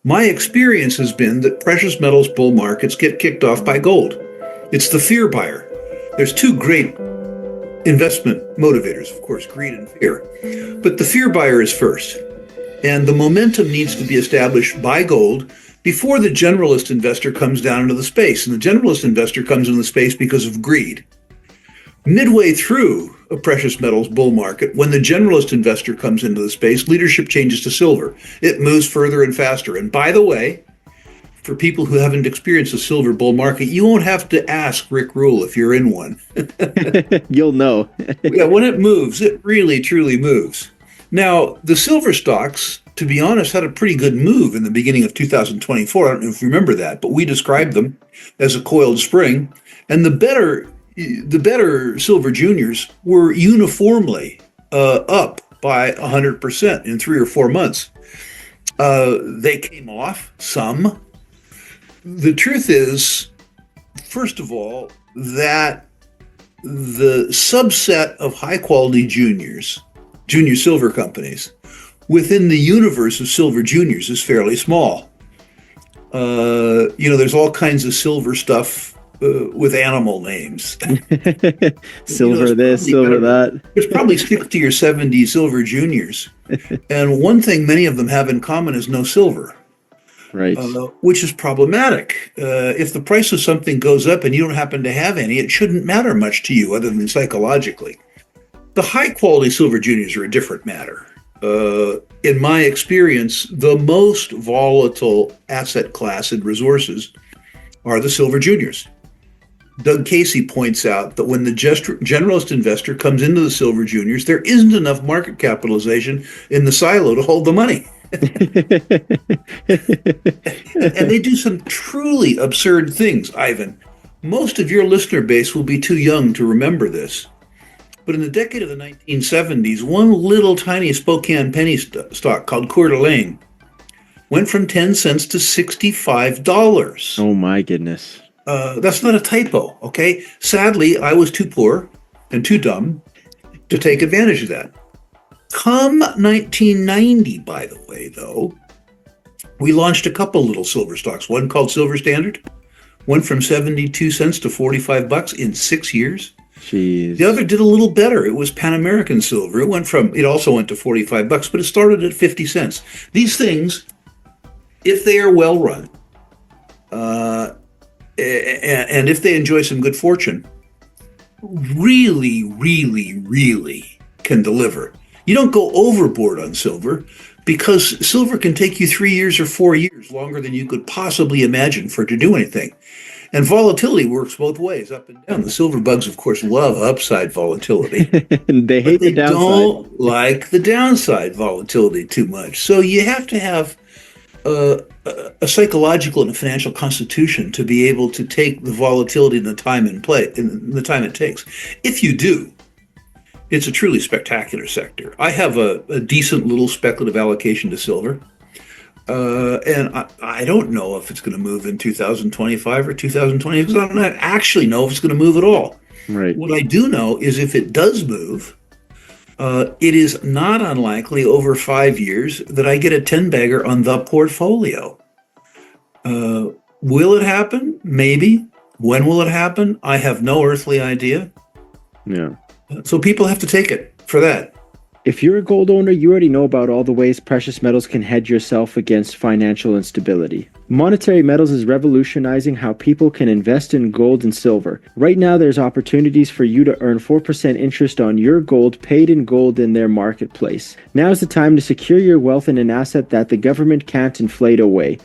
My experience has been that precious metals bull markets get kicked off by gold. It's the fear buyer. There's two great investment motivators, of course, greed and fear. But the fear buyer is first. And the momentum needs to be established by gold before the generalist investor comes down into the space. And the generalist investor comes into the space because of greed. Midway through a precious metals bull market, when the generalist investor comes into the space, leadership changes to silver. It moves further and faster. And by the way, for people who haven't experienced a silver bull market, you won't have to ask Rick Rule if you're in one. You'll know. Yeah, when it moves, it really, truly moves. Now, the silver stocks, to be honest, had a pretty good move in the beginning of 2024. I don't know if you remember that, but we described them as a coiled spring. And the better silver juniors were uniformly up by 100% in 3 or 4 months. They came off some. The truth is, first of all, that the subset of high quality juniors, junior silver companies, within the universe of silver juniors is fairly small. There's all kinds of silver stuff with animal names. Silver this, silver that. There's probably 60 or 70 silver juniors. And one thing many of them have in common is no silver. Right. Which is problematic. If the price of something goes up and you don't happen to have any, it shouldn't matter much to you other than psychologically. The high quality silver juniors are a different matter. In my experience, the most volatile asset class in resources are the silver juniors. Doug Casey points out that when the generalist investor comes into the silver juniors, there isn't enough market capitalization in the silo to hold the money. And they do some truly absurd things, Ivan. Most of your listener base will be too young to remember this. But in the decade of the 1970s, one little tiny Spokane penny stock called Coeur d'Alene went from 10 cents to $65. Oh, my goodness. That's not a typo, okay? Sadly, I was too poor and too dumb to take advantage of that. Come 1990, by the way, though, we launched a couple little silver stocks. One called Silver Standard, went from 72 cents to $45 in 6 years. Jeez. The other did a little better. It was Pan American Silver. It also went to $45, but it started at 50 cents. These things, if they are well run, and if they enjoy some good fortune, really, really, really can deliver. You don't go overboard on silver because silver can take you 3 years or 4 years, longer than you could possibly imagine for it to do anything. And volatility works both ways, up and down. The silver bugs, of course, love upside volatility. They hate the downside. Don't like the downside volatility too much. So you have to have a psychological and a financial constitution to be able to take the volatility and the time it takes. If you do, it's a truly spectacular sector. I have a decent little speculative allocation to silver. And I don't know if it's going to move in 2025 or 2020 because I don't actually know if it's going to move at all. Right. What I do know is if it does move, it is not unlikely over 5 years that I get a 10-bagger on the portfolio. Will it happen? Maybe. When will it happen? I have no earthly idea. Yeah. So people have to take it for that. If you're a gold owner, you already know about all the ways precious metals can hedge yourself against financial instability. Monetary Metals is revolutionizing how people can invest in gold and silver. Right now, there's opportunities for you to earn 4% interest on your gold paid in gold in their marketplace. Now is the time to secure your wealth in an asset that the government can't inflate away.